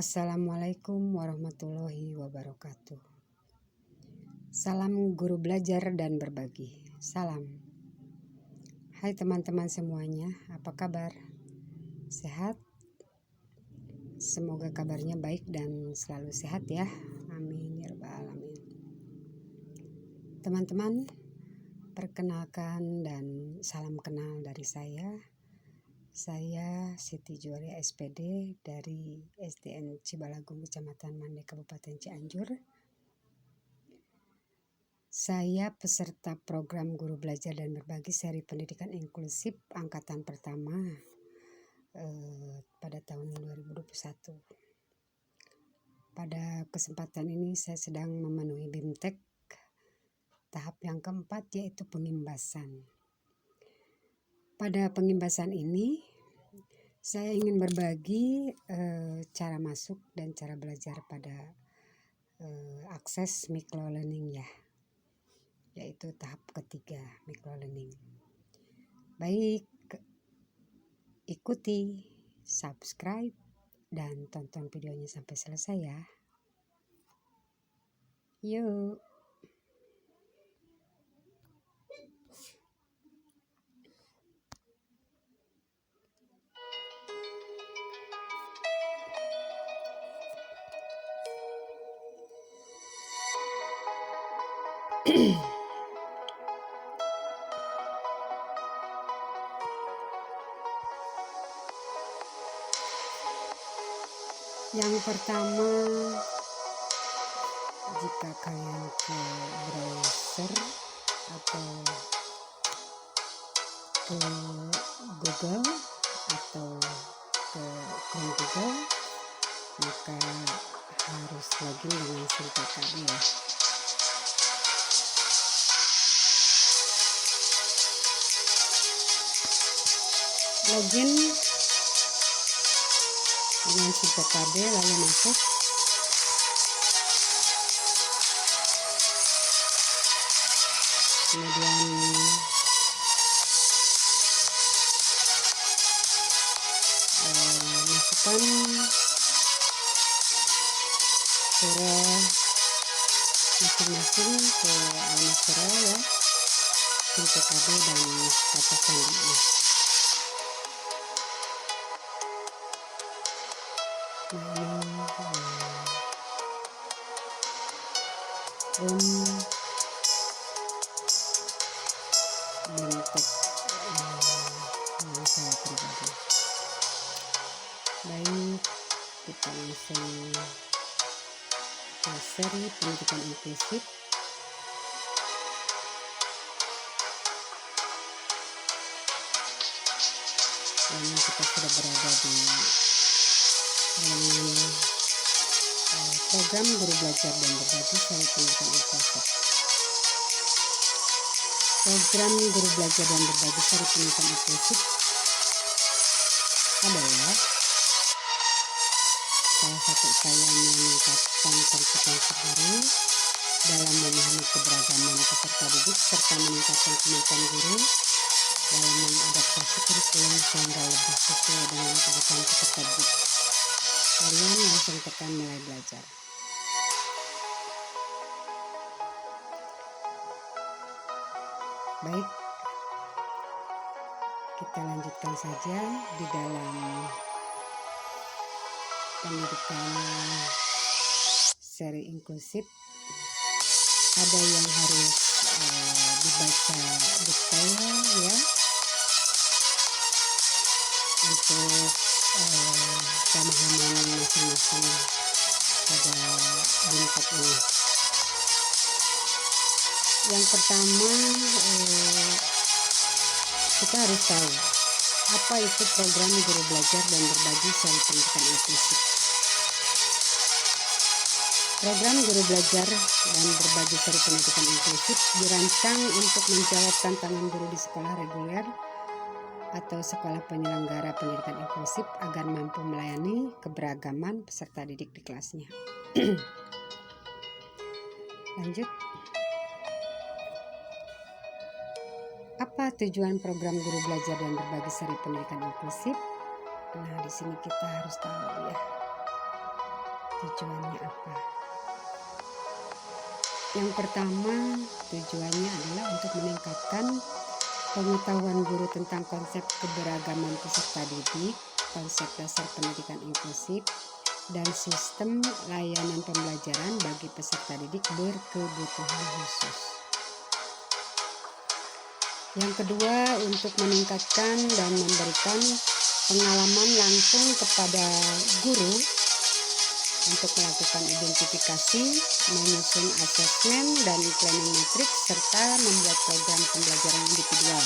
Assalamualaikum warahmatullahi wabarakatuh. Salam guru belajar dan berbagi. Salam. Hai teman-teman semuanya, apa kabar? Sehat? Semoga kabarnya baik dan selalu sehat ya. Amin ya rabbal alamin. Teman-teman, perkenalkan dan salam kenal dari saya. Saya Siti Juwaria SPD dari SDN Cibalagung, Kecamatan Mande, Kabupaten Cianjur. Saya peserta program Guru Belajar dan Berbagi Seri Pendidikan Inklusif Angkatan Pertama pada tahun 2021. Pada kesempatan ini saya sedang memenuhi BIMTEK tahap yang keempat, yaitu pengimbasan. Pada pengimbasan ini saya ingin berbagi cara masuk dan cara belajar pada akses microlearning ya, yaitu tahap ketiga microlearning. Baik, ikuti, subscribe, dan tonton videonya sampai selesai ya. Yuk. Yang pertama, jika kalian ke browser atau ke Google atau ke Chrome Google, maka harus login dengan SIM PKD ya. Login dengan SIM PKD lalu masuk. Kemudian masukkan surah masing-masing ke alamat surah ya, SIM PKD dan kata sandinya. BIMTEK yang saya pribadi. Baik, kita langsung ke seri pendidikan inklusif. Dan kita sudah berada di program Guru Belajar dan Berbagi Seri Pendidikan Inklusif. Program Guru Belajar dan Berbagi Seri Pendidikan Inklusif adalah salah satu upaya meningkatkan kompetensi guru dalam memahami keberagaman peserta didik serta meningkatkan kemampuan guru dalam mengadaptasi kurikulum sehingga lebih sesuai dengan kebutuhan peserta didik. Kalian langsung tekan mulai belajar. Baik, kita lanjutkan saja di dalam pendidikan seri inklusif. Ada yang harus dibaca detail ya, untuk pemahaman masing-masing pada BIMTEK ini. Yang pertama, kita harus tahu apa itu program Guru Belajar dan Berbagi Seri Pendidikan Inklusif. Program Guru Belajar dan Berbagi Seri Pendidikan Inklusif dirancang untuk menjawab tantangan guru di sekolah reguler atau sekolah penyelenggara pendidikan inklusif agar mampu melayani keberagaman peserta didik di kelasnya. Lanjut. Apa tujuan program Guru Belajar dan Berbagi Seri Pendidikan Inklusif? Nah, di sini kita harus tahu ya. Tujuannya apa? Yang pertama, tujuannya adalah untuk meningkatkan pengetahuan guru tentang konsep keberagaman peserta didik, konsep dasar pendidikan inklusif, dan sistem layanan pembelajaran bagi peserta didik berkebutuhan khusus. Yang kedua, untuk meningkatkan dan memberikan pengalaman langsung kepada guru untuk melakukan identifikasi, menyusun asesmen dan planning matrix, serta membuat program pembelajaran individual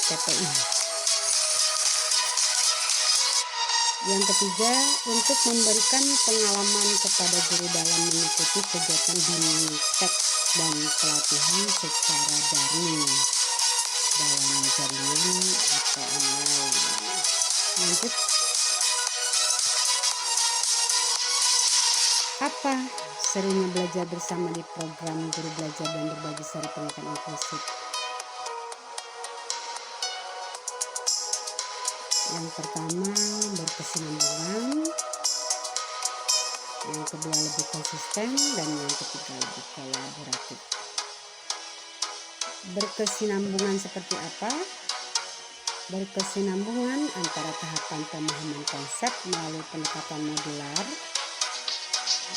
(PPI). Yang ketiga, untuk memberikan pengalaman kepada guru dalam mengikuti kegiatan BIMTEK dan pelatihan secara daring dalam jaringan atau online. Lanjut. Apa serunya belajar bersama di program Guru Belajar dan Berbagi Seri Pendidikan Inklusif? Yang pertama, berkesinambungan. Yang kedua, lebih konsisten. Dan yang ketiga, lebih kolaboratif. Berkesinambungan seperti apa? Berkesinambungan antara tahapan pemahaman konsep melalui pendekatan modular,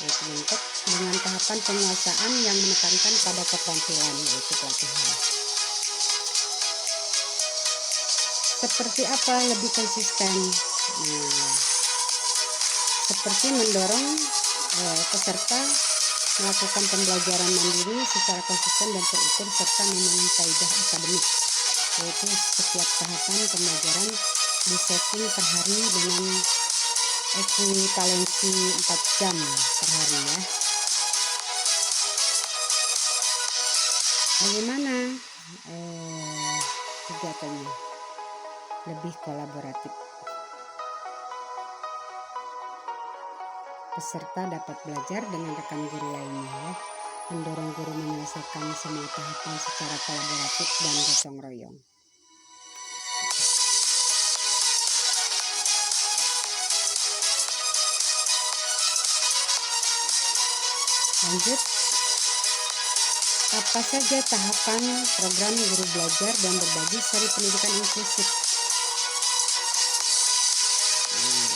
yaitu BIMTEK, dengan tahapan penguasaan yang menekankan pada keterampilan, yaitu pelatihan. Seperti apa lebih konsisten? Seperti mendorong peserta melakukan pembelajaran mandiri secara konsisten dan terukur serta memenuhi kaidah akademik, yaitu setiap tahapan pembelajaran disetting per hari dengan ekuivalensi 4 jam per hari ya. Bagaimana kegiatannya? Lebih kolaboratif. Peserta dapat belajar dengan rekan guru lainnya ya, mendorong guru menyelesaikan semua tahapan secara kolaboratif dan gotong royong. Lanjut, apa saja tahapan program Guru Belajar dan Berbagi Seri Pendidikan Inklusif?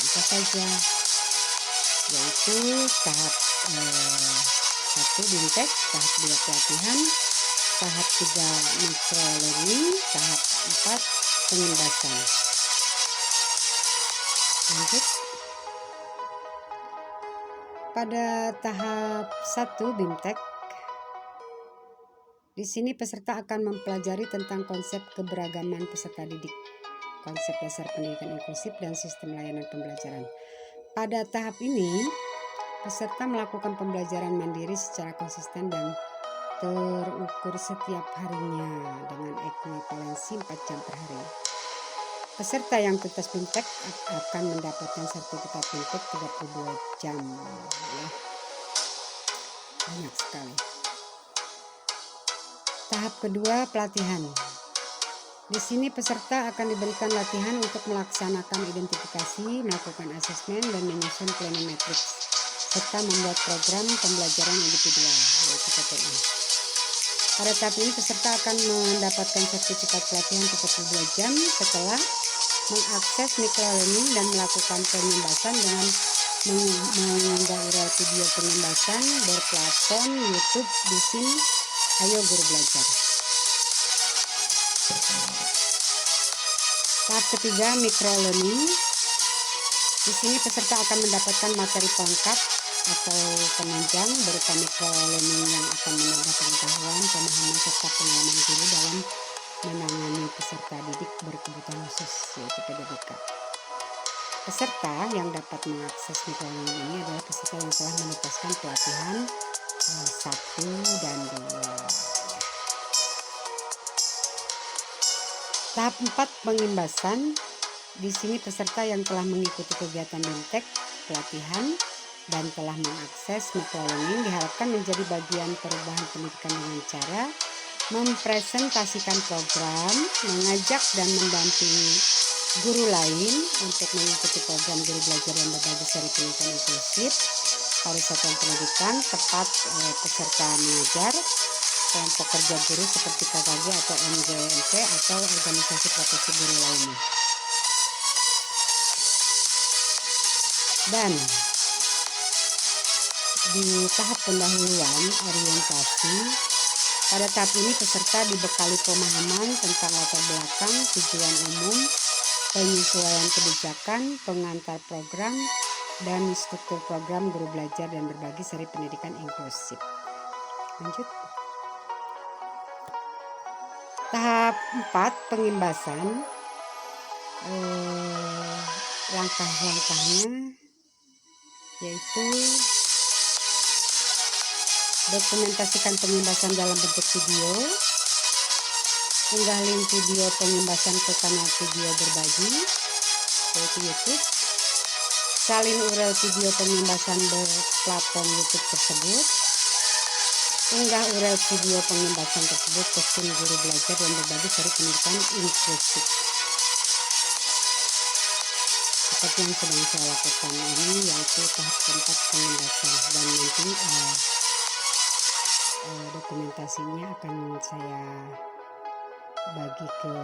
Apa saja? Yaitu tahap 1 BIMTEK, tahap 2 pelatihan, tahap 3 micro learning, tahap 4 pengembasan. Lanjut. Pada tahap 1 BIMTEK, di sini peserta akan mempelajari tentang konsep keberagaman peserta didik, konsep dasar pendidikan inklusif, dan sistem layanan pembelajaran. Pada tahap ini, peserta melakukan pembelajaran mandiri secara konsisten dan terukur setiap harinya dengan ekuivalensi 4 jam per hari. Peserta yang tuntas BIMTEK akan mendapatkan sertifikat BIMTEK 32 jam ya. Banyak sekali. Tahap kedua, pelatihan. Di sini peserta akan diberikan latihan untuk melaksanakan identifikasi, melakukan asesmen, dan menyusun planning matrix, serta membuat program pembelajaran individual, yaitu PPI. Pada tahap ini peserta akan mendapatkan sertifikat pelatihan 32 jam setelah mengakses microlearning dan melakukan pengembasan dengan mengunggah URL video pengembasan berplatform YouTube di sini. Ayo Guru Belajar. Tahap ketiga, microlearning. Di sini peserta akan mendapatkan materi pelengkap atau penunjang berupa microlearning yang akan menambah pengetahuan, pemahaman, serta pengalaman guru dalam menangani peserta didik berkebutuhan khusus, yaitu PDBK. Peserta yang dapat mengakses microlearning ini adalah peserta yang telah menuntaskan pelatihan 1 dan 2. Tahap 4, pengimbasan. Di sini peserta yang telah mengikuti kegiatan BIMTEK, pelatihan, dan telah mengakses microlearning diharapkan menjadi bagian perubahan pendidikan dengan cara mempresentasikan program, mengajak dan mendampingi guru lain untuk mengikuti program Guru Belajar dan Berbagi Seri Pendidikan Inklusif, Pariwisata Pendidikan, tepat peserta mengajar, kelompok kerja guru seperti KKG atau MGMP atau organisasi profesi guru lainnya. Dan di tahap pendahuluan orientasi, pada tahap ini peserta dibekali pemahaman tentang latar belakang, tujuan umum, penyesuaian kebijakan, pengantar program, dan struktur program guru belajar dan berbagi seri pendidikan inklusif. Lanjut. Tahap 4, pengimbasan. Langkah-langkahnya yaitu dokumentasikan pengimbasan dalam bentuk video, unggah link video pengimbasan ke kanal video berbagi yaitu YouTube, salin URL video pengimbasan berplatform YouTube tersebut, unggah URL video pengimbasan tersebut ke tim guru belajar dan berbagi seri pendidikan inklusif. Seperti yang sedang saya lakukan ini yaitu tahap keempat pengimbasan, dan nanti dokumentasinya akan saya bagi ke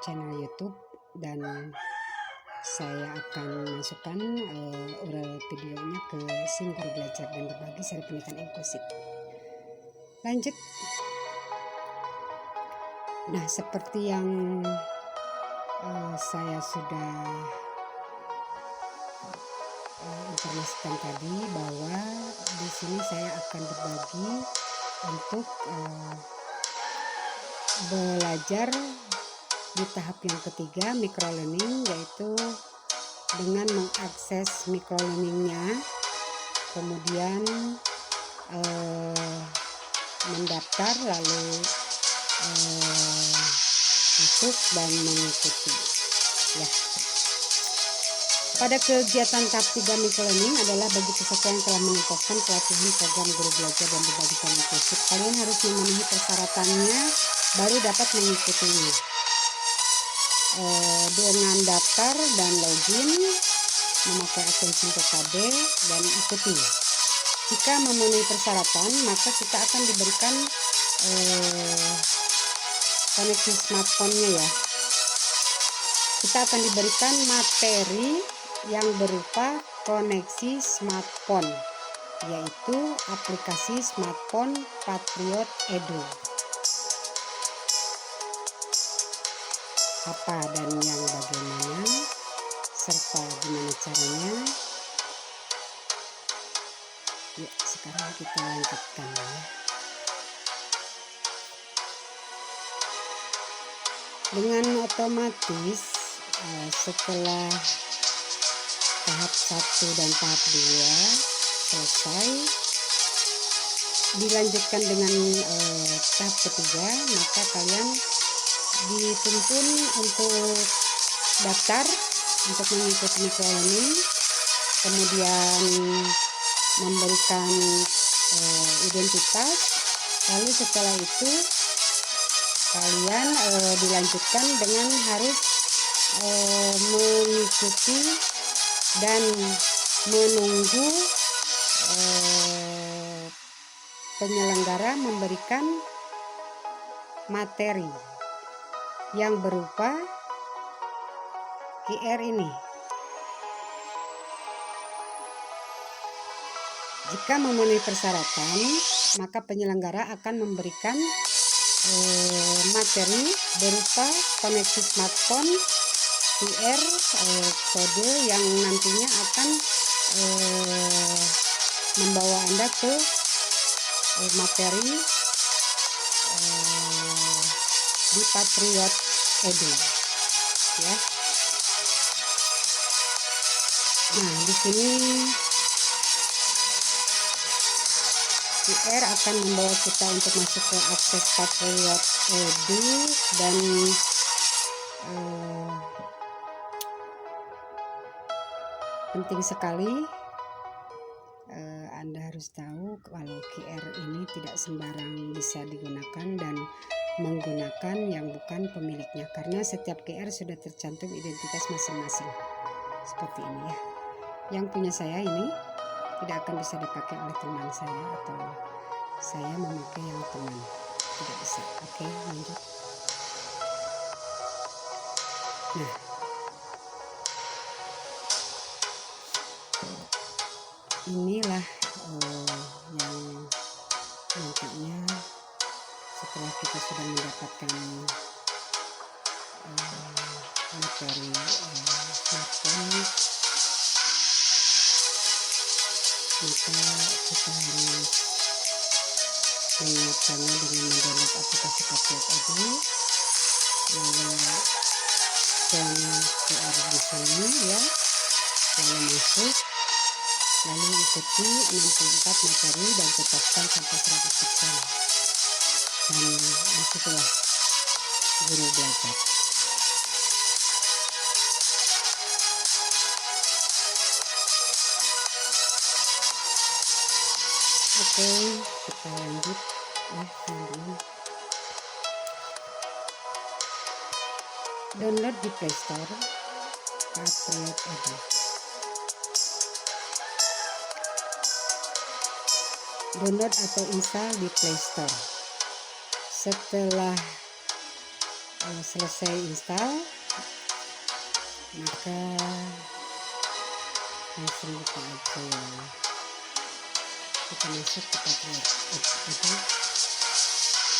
channel YouTube dan saya akan masukkan URL videonya ke SIM guru belajar dan berbagi seri pendidikan inklusif. Lanjut. Nah, seperti yang saya sudah informasikan tadi, bahwa di sini saya akan berbagi untuk belajar di tahap yang ketiga, microlearning, yaitu dengan mengakses microlearningnya, kemudian mendaftar, lalu masuk dan mengikuti ya. Pada kegiatan tahap 3 microlearning adalah bagi peserta yang telah menuntaskan pelatihan program guru belajar dan berbagi seri inklusif. Kalian harus memenuhi persyaratannya baru dapat mengikutinya. Dengan daftar dan login, memakai akun SIM PKB dan ikuti. Jika memenuhi persyaratan, maka kita akan diberikan koneksi smartphone-nya ya. Kita akan diberikan materi yang berupa koneksi smartphone, yaitu aplikasi smartphone Patriot Edu. Apa dan yang bagaimana serta gimana caranya, yuk sekarang kita lanjutkan ya. Dengan otomatis setelah tahap 1 dan tahap 2 selesai, dilanjutkan dengan tahap ketiga, maka kalian dituntun untuk daftar untuk mengikuti microlearning, kemudian memberikan identitas, lalu setelah itu kalian dilanjutkan dengan harus mengikuti dan menunggu penyelenggara memberikan materi yang berupa QR ini. Jika memenuhi persyaratan, maka penyelenggara akan memberikan materi berupa koneksi smartphone, QR, kode yang nantinya akan membawa Anda ke materi di Patriot Edu ya. Nah, di sini QR akan membawa kita untuk masuk ke akses Patriot Edu, dan penting sekali Anda harus tahu kalau QR ini tidak sembarang bisa digunakan dan menggunakan yang bukan pemiliknya, karena setiap QR sudah tercantum identitas masing-masing seperti ini ya. Yang punya saya ini tidak akan bisa dipakai oleh teman saya atau saya memakai yang teman, tidak bisa. Oke, lanjut. Nah, inilah yang nantinya setelah kita sudah mendapatkan materi smartphone, maka kita harus menyiapkannya dengan mendownload aplikasi Patriot Edu, lalu scan QR di sini ya, lalu masuk, lalu ikuti 64 materi dan tuntaskan sampai 100%, dan disitulah guru belajar. Oke, kita lanjut ya teman-teman. Download di Play Store Patriot Edu. Download atau install di Play Store. Setelah selesai install, maka langsung buka aja ya. Kita masuk ke Patriot Edu.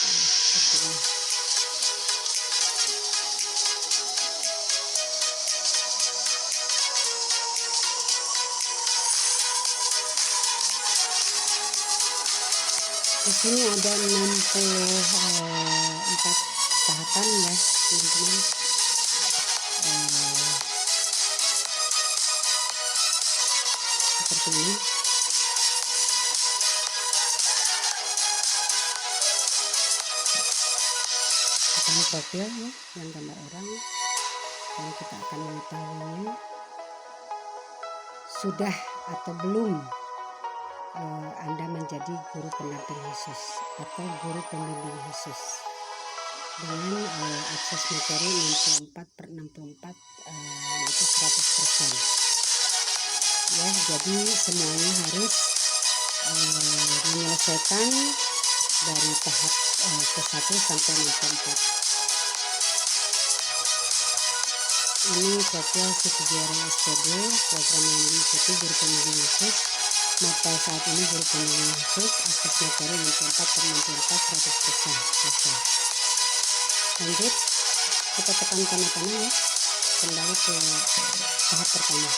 Seperti ini. Di sini ada 64 tahapan ya teman-teman. Seperti ini. Tekan profil ya, yang gambar orang, dan kita akan mengetahuinya sudah atau belum Anda menjadi guru pendamping khusus atau guru pembimbing khusus dengan akses materi 64/64 yaitu 100% ya. Jadi semuanya harus menyelesaikan dari tahap ke-1 sampai 64. Ini profil Sutijari SPD, program yang diikuti guru pembimbing khusus. Mata saat ini guru pembimbing khusus, akses materi 64/64 100%. Selesai. Lanjut, kita tekan tanda panah ya, kembali ke tahap pertama.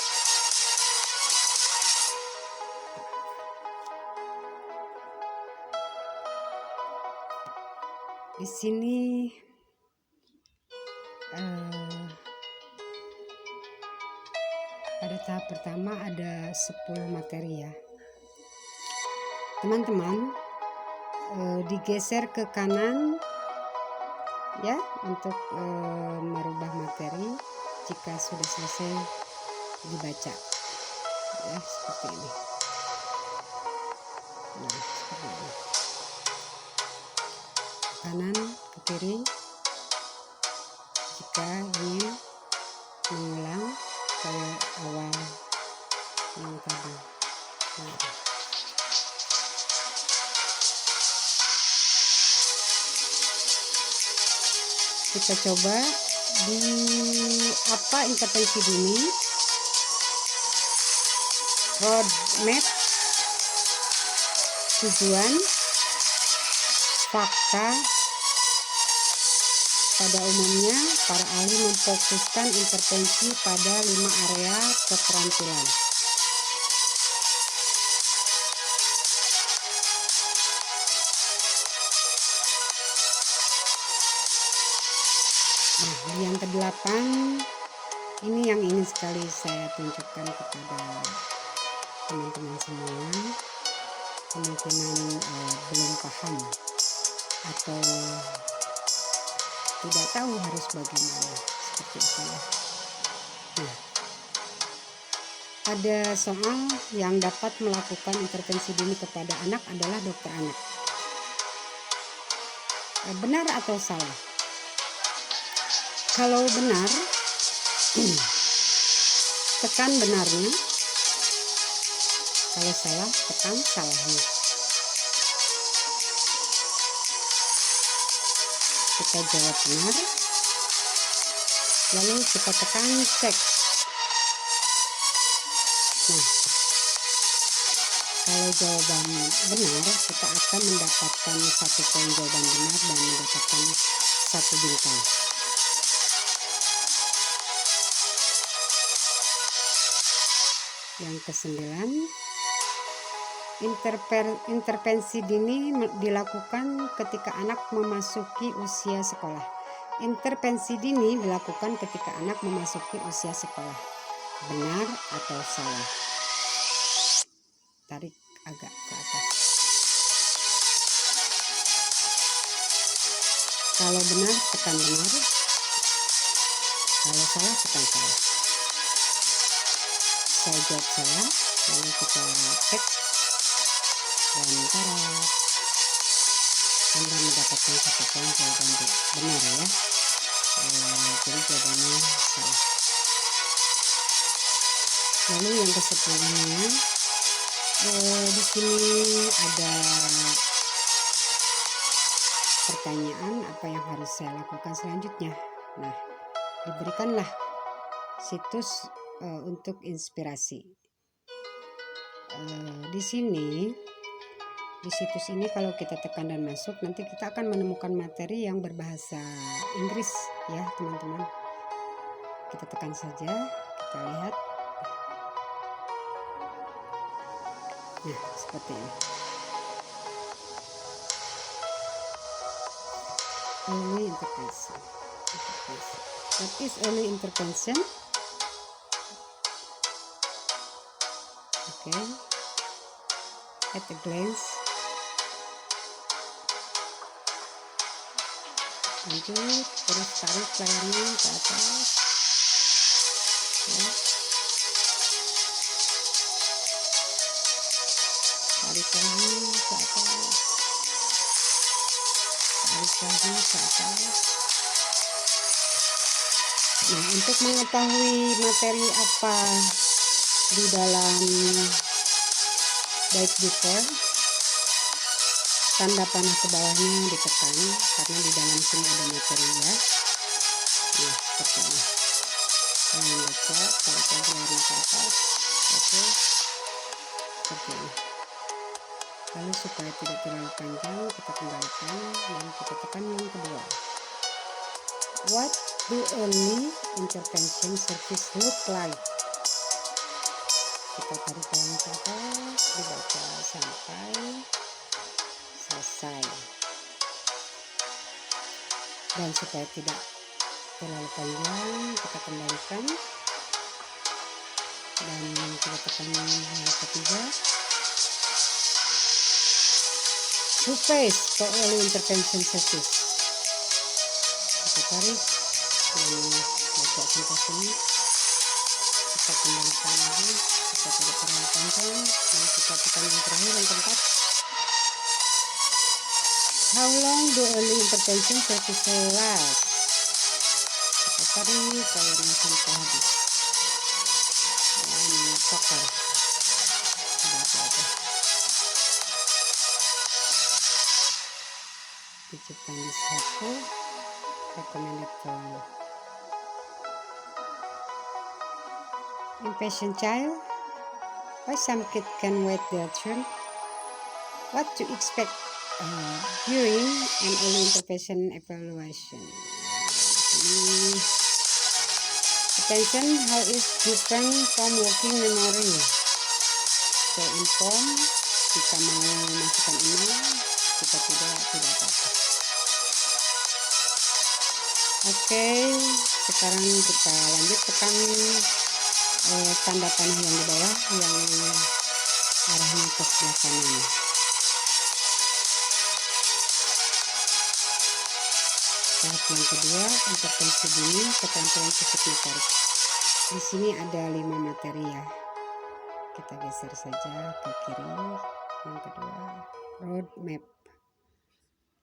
Di sini pada tahap pertama ada 10 materi ya teman-teman. Digeser ke kanan ya untuk merubah materi jika sudah selesai dibaca ya, seperti ini. Nah, seperti ini. Kanan ke kiri jika ingin mengulang ke awal yang tadi. Nah, kita coba di apa intervensi dini, roadmap, tujuan, fakta. Pada umumnya, para ahli memfokuskan intervensi pada 5 area keterampilan. Nah, yang ke-8 ini yang ingin sekali saya tunjukkan kepada teman-teman semua. Kemungkinan belum paham atau tidak tahu harus bagaimana, seperti itu ya. Nah, ada soal yang dapat melakukan intervensi dini kepada anak adalah dokter anak. Benar atau salah? Kalau benar, tekan benarnya. Kalau salah, tekan salahnya. Kita jawab benar, lalu kita tekan cek. Nah, kalau jawaban benar, kita akan mendapatkan 1 poin jawaban benar dan mendapatkan 1 bintang. Yang ke-9, intervensi dini dilakukan ketika anak memasuki usia sekolah. Intervensi dini dilakukan ketika anak memasuki usia sekolah. Benar atau salah? Tarik agak ke atas. Kalau benar, tekan benar. Kalau salah, tekan salah. Saya jawab salah, lalu kita cek dan tarik. Anda mendapatkan 1 poin jawaban benar ya. Jadi jawabannya salah. Lalu yang ke-10-nya, di sini ada pertanyaan, apa yang harus saya lakukan selanjutnya. Nah, diberikanlah situs untuk inspirasi. Di sini, di situs ini kalau kita tekan dan masuk, nanti kita akan menemukan materi yang berbahasa Inggris ya teman-teman. Kita tekan saja, kita lihat. Nah, seperti ini. Early intervention. What is early intervention? Okay. At a glance. Lanjut, terus tarik layarnya ke atas. Ya. Tarik lagi ke atas. Tarik lagi ke atas. Nah, untuk mengetahui materi apa di dalam baik before, tanda panah ke bawahnya ditekan karena di dalam sini ada materi ya. Nah, seperti ini. Kalian baca, tarik lagi layarnya ke atas. Oke, seperti ini. Lalu supaya tidak terlalu panjang, kita kembalikan dan kita tekan yang kedua. What do early intervention service look like? Kita tarik layarnya ke atas, dibaca sampai selesai. Dan supaya tidak terlalu panjang, kita kembalikan dan kita tekan yang ketiga. Who pays for early intervention service? Kita tarik dan baca sampai sini. Kita kembalikan lagi, kita tidak terlalu panjang dan kita tekan yang terakhir yang keempat. How long do early intervention service last? Kita tarik layarnya sampai habis dan takar. Baca aja. Diciptakan di satu recommended for impatient child. Why some kids can wait their turn? What to expect during an early intervention evaluation? Attention, how is different from working memory? So inform, kita mau masukkan email, kita tidak apa-apa. Oke, sekarang kita lanjut tekan tanda panah yang di bawah yang arahnya ke sebelah kanan. Tahap yang kedua, intervensi dini keterampilan fisik motorik. Di sini ada 5 materi ya. Kita geser saja ke kiri. Yang kedua, road map.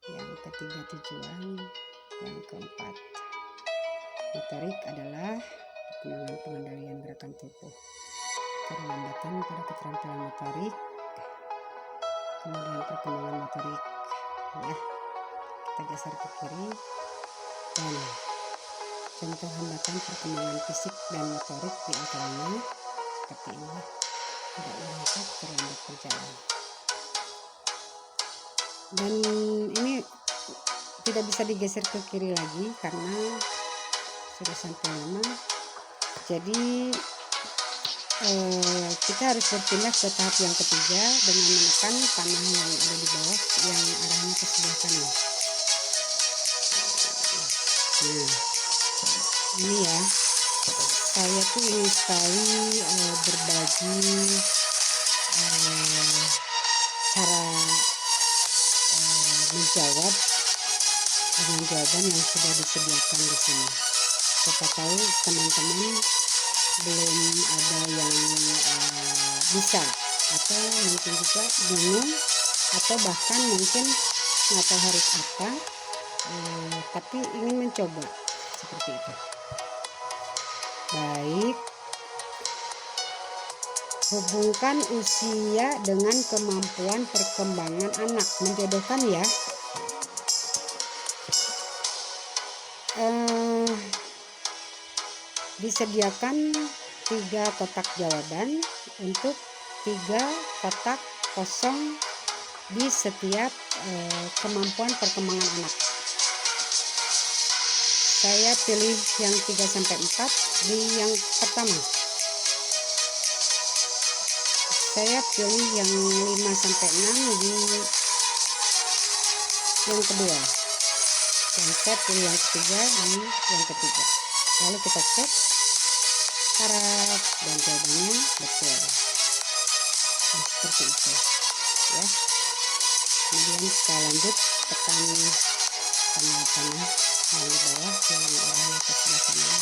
Yang ketiga, tujuan. Yang keempat, motorik adalah pengendalian gerakan tubuh. perlambatan pada keterampilan motorik, kemudian perkembangan motorik ya. Kita geser ke kiri, dan contoh hambatan perkembangan fisik dan motorik di antaranya seperti ini, tidak merangkak, terlambat berjalan. Dan ini tidak bisa digeser ke kiri lagi karena sudah sampai lama. Jadi kita harus berpindah ke tahap yang ketiga dengan menekan panah yang ada di bawah yang arahnya ke sebelah kanan. Nah, ini ya, saya tuh ingin sekali berbagi cara menjawab dengan jawaban yang sudah disediakan di sini. Siapa tahu teman-teman belum ada yang bisa, atau mungkin juga bingung, atau bahkan mungkin nggak tahu harus apa, tapi ingin mencoba seperti itu. Baik, hubungkan usia dengan kemampuan perkembangan anak. Menjodohkan ya. Disediakan 3 kotak jawaban untuk 3 kotak kosong di setiap kemampuan perkembangan anak. Saya pilih yang 3-4 di yang pertama. Saya pilih yang 5-6 di yang kedua. Dan saya pilih yang ketiga di yang ketiga. Lalu kita cek harap dan jawabannya betul. Nah, seperti itu ya. Kemudian kita lanjut tekan panah yang di bawah yang arahnya ke sebelah kanan.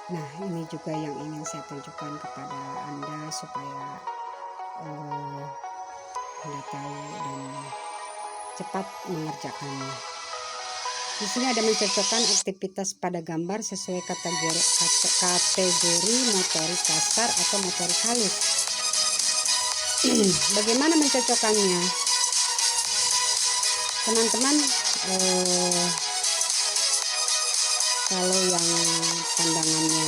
Nah, ini juga yang ingin saya tunjukkan kepada Anda supaya Anda tahu dan cepat mengerjakannya. Di sini ada mencocokkan aktivitas pada gambar sesuai kategori motorik kasar atau motorik halus. Bagaimana mencocokkannya? Teman-teman, kalau yang pandangannya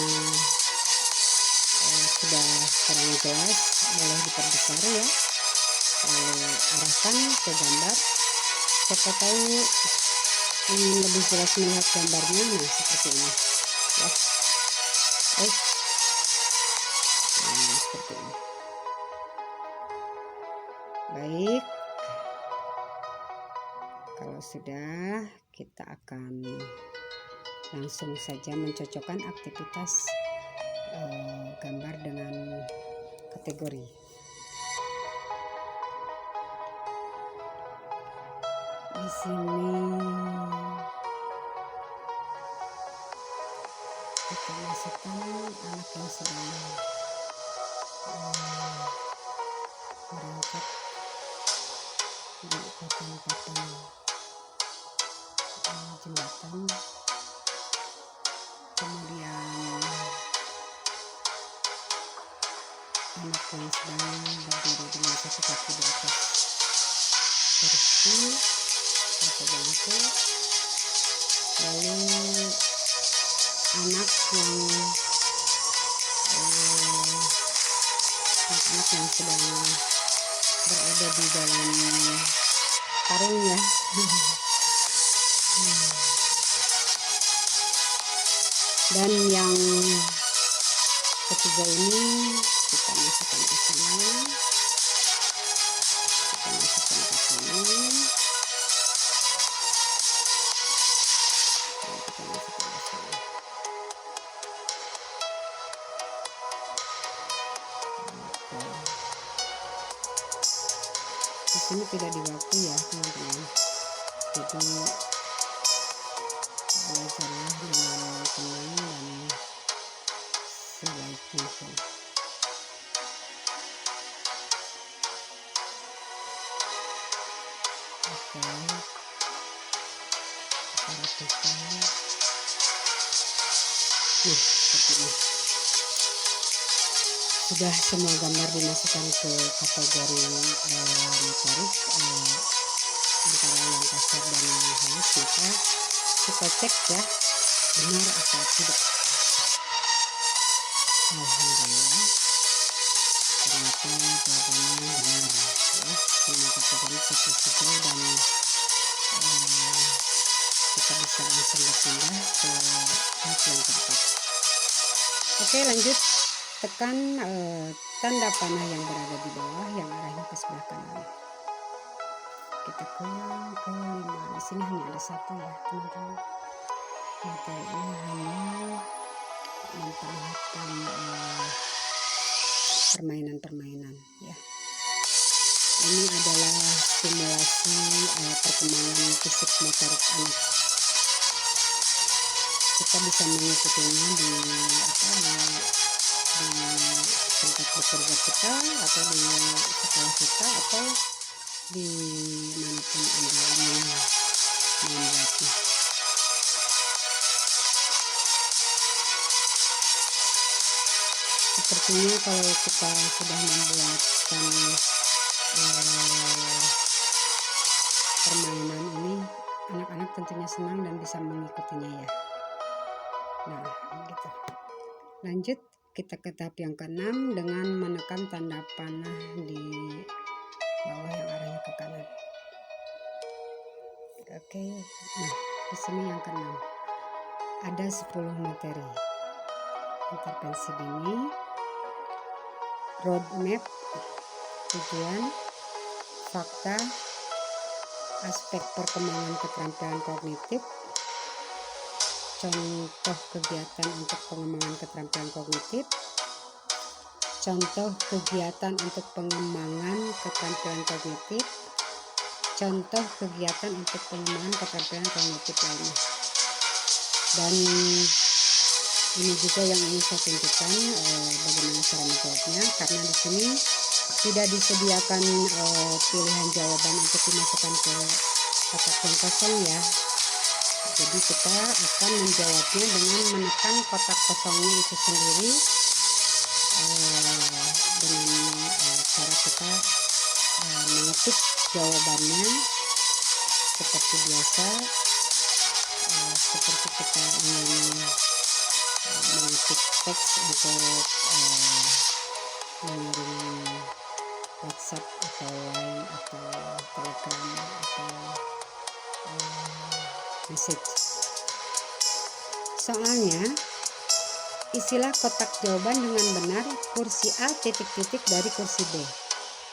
sudah kurang jelas, boleh diperbesar ya. Lalu arahkan ke gambar. Siapa tahu ingin lebih jelas melihat gambarnya. Nah, seperti ini ya. Nah, seperti ini. Baik, kalau sudah, kita akan langsung saja mencocokkan aktivitas gambar dengan kategori. Di sini kita masukkan anak yang sedang berangkat di papan-papan jembatan. Kemudian anak yang sedang berdiri dengan satu kaki di atas kursi atau bangku. Lalu anak yang sedang berada di dalam karung ya. Dan yang ketiga ini kita masukkan ke sini. Di sini tidak diwaktu ya teman-teman. Jadi belajarlah dengan tenang dan sebaik mungkin. Oke, kita rapikan. Nah, seperti ini. Sudah semua gambar dimasukkan ke kategori motorik antara yang kasar dan yang halus, maka kita cek ya benar atau tidak. Alhamdulillah ternyata jawabannya benar ya, semua kategori sesuai dan kita bisa langsung berpindah ke tahap yang keempat. Oke, lanjut. Tekan tanda panah yang berada di bawah yang arahnya ke sebelah kanan. Kita ke yang kelima. Di sini hanya ada satu ya teman-teman. Materi ini hanya memperlihatkan permainan-permainan ya. Ini adalah simulasi perkembangan fisik motorik anak. Kita bisa mengikutinya di tempat bekerja kita, atau di sekolah kita, atau di manapun Anda ingin membuatnya. Sepertinya kalau kita sudah membuatkan permainan ini, anak-anak tentunya senang dan bisa mengikutinya ya. Nah, gitu. Lanjut, kita ke tahap yang keenam dengan menekan tanda panah di bawah yang arahnya ke kanan. Oke, nah di sini yang keenam ada 10 materi. Intervensi dini, roadmap, tujuan, fakta, aspek perkembangan keterampilan kognitif, contoh kegiatan untuk pengembangan keterampilan kognitif, contoh kegiatan untuk pengembangan keterampilan kognitif, contoh kegiatan untuk pengembangan keterampilan kognitif lainnya. Dan ini juga yang ingin saya tunjukkan bagaimana cara menjawabnya, karena di sini tidak disediakan pilihan jawaban untuk dimasukkan ke kotak yang kosong ya. Jadi kita akan menjawabnya dengan menekan kotak kosongnya itu sendiri, dengan cara kita mengetik jawabannya seperti biasa, seperti kita ingin mengetik teks untuk mengirim WhatsApp atau Line atau Telegram atau message. Soalnya isilah kotak jawaban dengan benar kursi A titik-titik dari kursi B.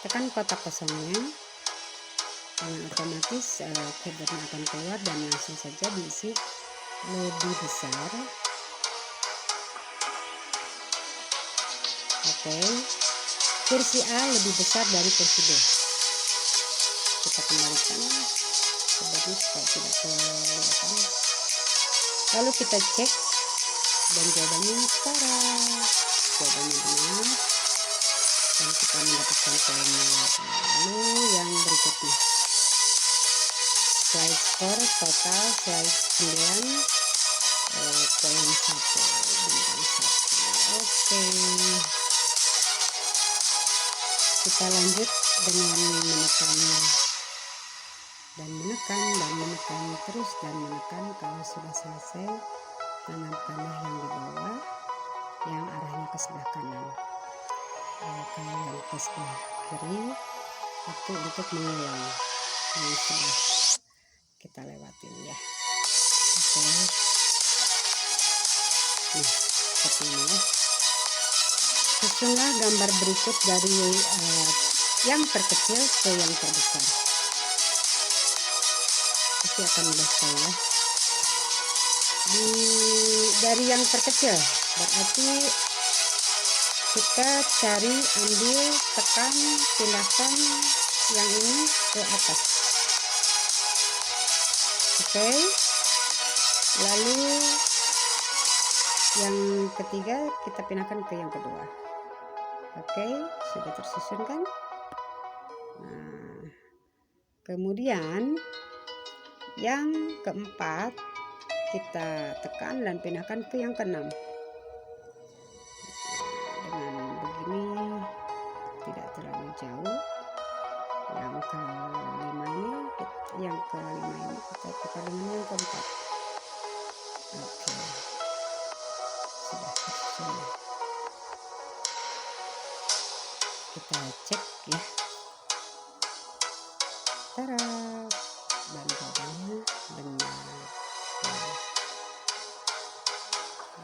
Tekan kotak kosongnya, dengan otomatis keyboardnya akan keluar dan langsung saja diisi lebih besar. Oke, kursi A lebih besar dari kursi B. Kita kembalikan keyboardnya supaya tidak kelihatan. Lalu kita cek dan jawabannya setara. Jawabannya benar dan kita mendapatkan poinnya. Lalu yang berikutnya, slide score total slide 9, poin 1, bintang 1. Oke, kita lanjut dengan menekan dan menekan dan menekan terus dan menekan. Kalau sudah selesai, tangan panah yang di bawah yang arahnya ke sebelah kanan. Kalau yang ke sebelah kiri itu untuk mengulang yang sudah kita lewatin ya. Oke, nah seperti ini ya. Susunlah gambar berikut dari yang terkecil ke yang terbesar. Pasti akan mudah sekali ya. Dari yang terkecil berarti kita cari, ambil, tekan, pindahkan yang ini ke atas. Oke, lalu yang ketiga kita pindahkan ke yang kedua. Oke, sudah tersusun kan? Nah, kemudian yang keempat kita tekan dan pindahkan ke yang keenam. sini. Kita cek ya. Tara, dan jawabannya benar.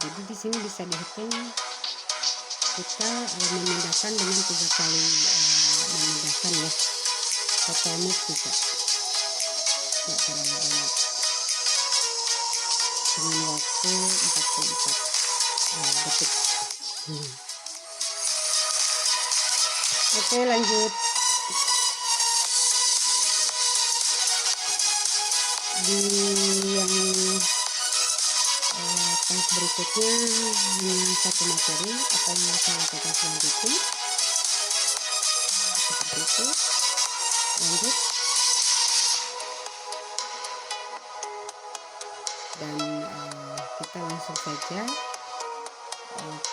Jadi di sini bisa dihitung kita memindahkan dengan 3 kali memindahkan ya. Totalnya 3, nggak terlalu banyak, dengan waktu 44 detik. Oke, lanjut. Di yang tahap berikutnya hanya satu materi. Apa yang saya lakukan selanjutnya seperti itu. Lanjut, dan kita langsung saja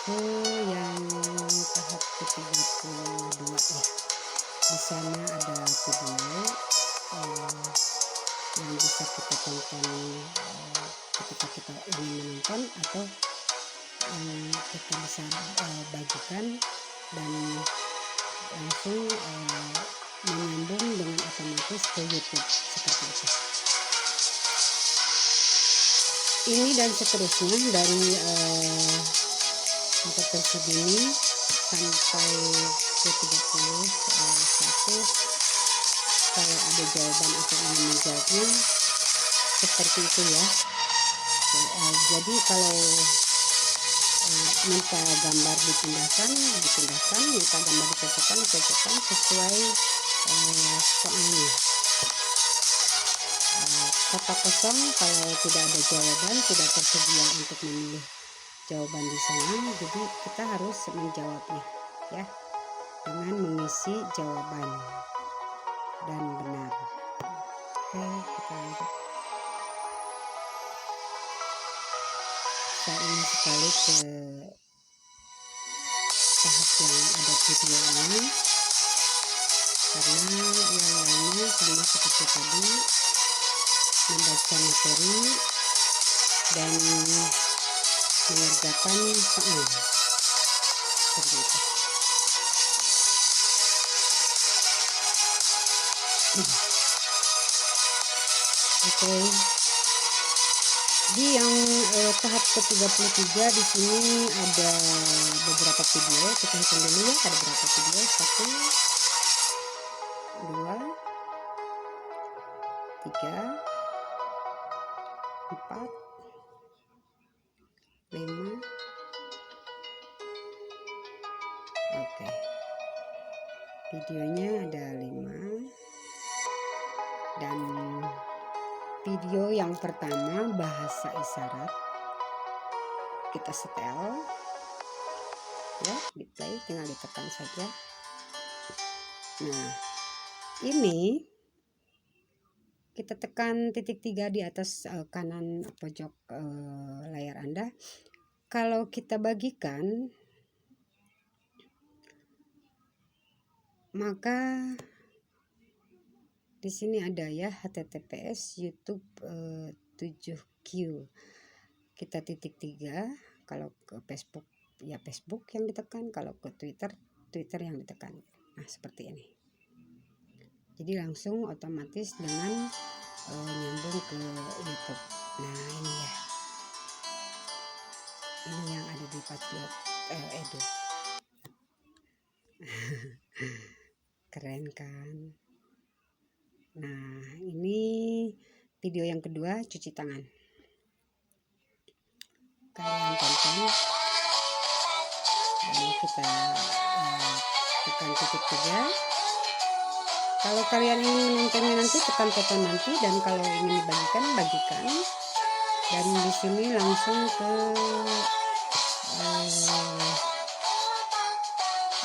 ke yang tahap ke-32 ya. Di sana ada video yang bisa kita tonton ketika kita ingin menonton, atau kita bisa bagikan dan langsung menyambung dengan otomatis ke YouTube seperti itu. Ini dan seterusnya dari intervensi dini sampai ke 31. Kalau ada jawaban atau ingin menjawabnya seperti itu ya. Jadi kalau minta gambar dipindahkan, minta gambar dicocokkan sesuai soalnya. Kotak kosong kalau tidak ada jawaban, tidak tersedia untuk memilih jawaban di sana, jadi kita harus menjawabnya ya dengan mengisi jawaban dan benar. Oke, kita lanjut. Saya ingin sekali ke tahap yang ada videonya, karena yang lainnya sama seperti tadi, membaca materi dan mengerjakan soal seperti itu. Oke. Di yang tahap ke-33 di sini ada beberapa video. Kita hitung dulu ya, ada berapa video? 1, 2, 3, 4, 5. Oke. Videonya ada 5. Dan video yang pertama bahasa isyarat, kita setel ya, di play, tinggal ditekan saja. Nah, ini kita tekan titik 3 di atas kanan pojok layar Anda. Kalau kita bagikan, maka di sini ada ya https YouTube 7Q. Kita titik 3. Kalau ke Facebook ya Facebook yang ditekan, kalau ke Twitter yang ditekan. Nah, seperti ini. Jadi langsung otomatis dengan nyambung ke YouTube. Nah, ini ya. Ini yang ada di Patriot Edu. Keren kan? Nah, ini video yang kedua, cuci tangan. Kalian tonton dan kita tekan titik 3. Kalau kalian ingin menontonnya nanti, tekan tonton nanti, dan kalau ingin dibagikan, bagikan. Dan di sini langsung ke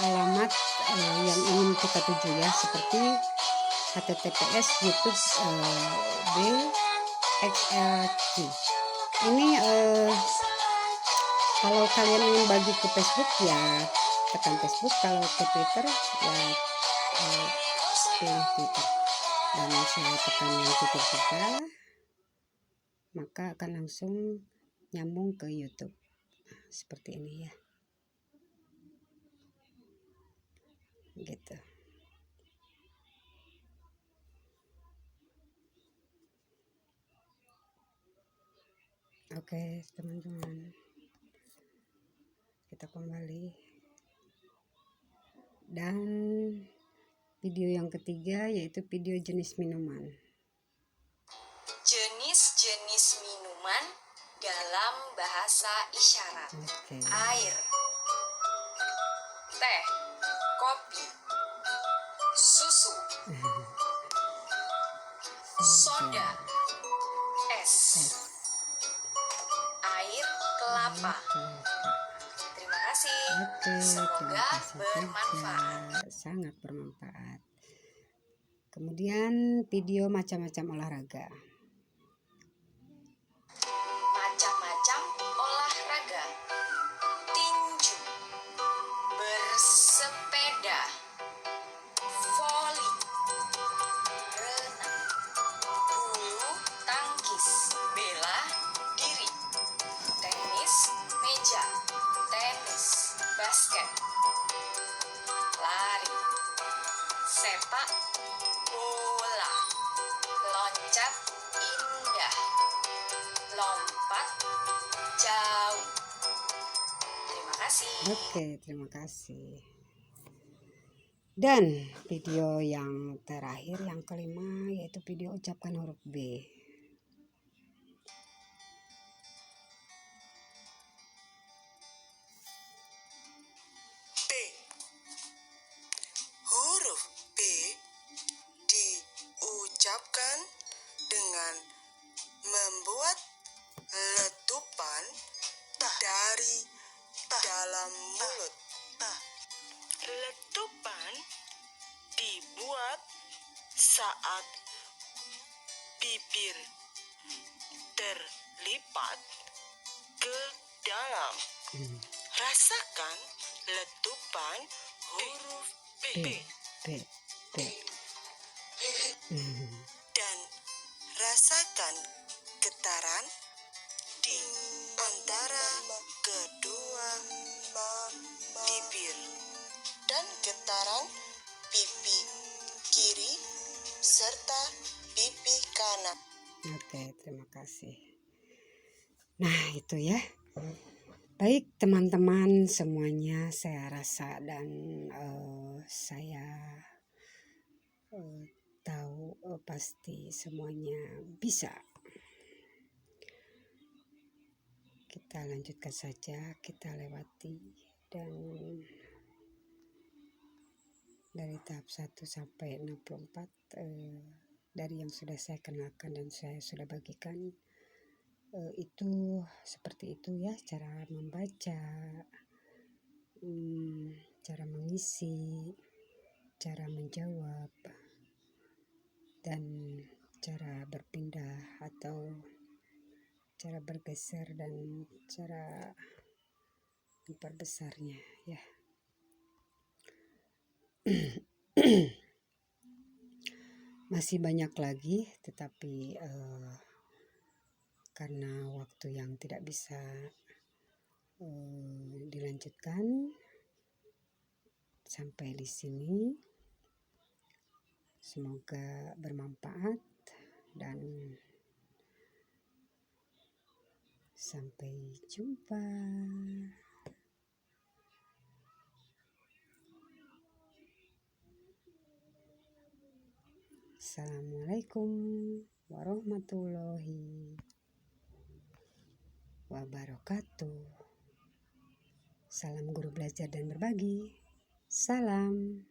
alamat yang ingin kita tuju ya, seperti https YouTube BXLT. Ini kalau kalian ingin bagi ke Facebook ya tekan Facebook, kalau ke Twitter ya pilih Twitter, dan saya tekan yang titik 3, maka akan langsung nyambung ke YouTube seperti ini ya. gitu. Oke teman-teman, kita kembali, dan video yang ketiga yaitu video jenis minuman. Jenis-jenis minuman dalam bahasa isyarat. Air, teh, kopi, susu, soda, es, air kelapa. Terima kasih. Semoga bermanfaat. Sangat bermanfaat. Kemudian video macam-macam olahraga. Macam-macam olahraga. Tinju, bersepeda, voli, renang, bulu tangkis, bela diri, tenis meja, tenis basket, lari, sepak bola, loncat indah, lompat jauh. Terima kasih. Oke, terima kasih. Dan video yang terakhir, yang kelima, yaitu video ucapkan huruf B. B. Huruf B diucapkan dengan membuat letupan dari dalam mulut. Letupan dibuat saat bibir terlipat ke dalam. Rasakan letupan huruf B. Dan rasakan getaran di antara kedua bibir dan getaran pipi kiri serta pipi kanan. Oke, terima kasih. Nah, itu ya. Baik teman-teman semuanya, saya rasa dan saya tahu pasti semuanya bisa. Kita lanjutkan saja, kita lewati, dan dari tahap 1 sampai 64 dari yang sudah saya kenalkan dan saya sudah bagikan, itu seperti itu ya, cara membaca, cara mengisi, cara menjawab, dan cara berpindah atau cara bergeser dan cara memperbesarnya ya. Masih banyak lagi, tetapi karena waktu yang tidak bisa dilanjutkan sampai di sini. Semoga bermanfaat dan sampai jumpa. Assalamualaikum warahmatullahi wabarakatuh. Salam guru belajar dan berbagi. Salam.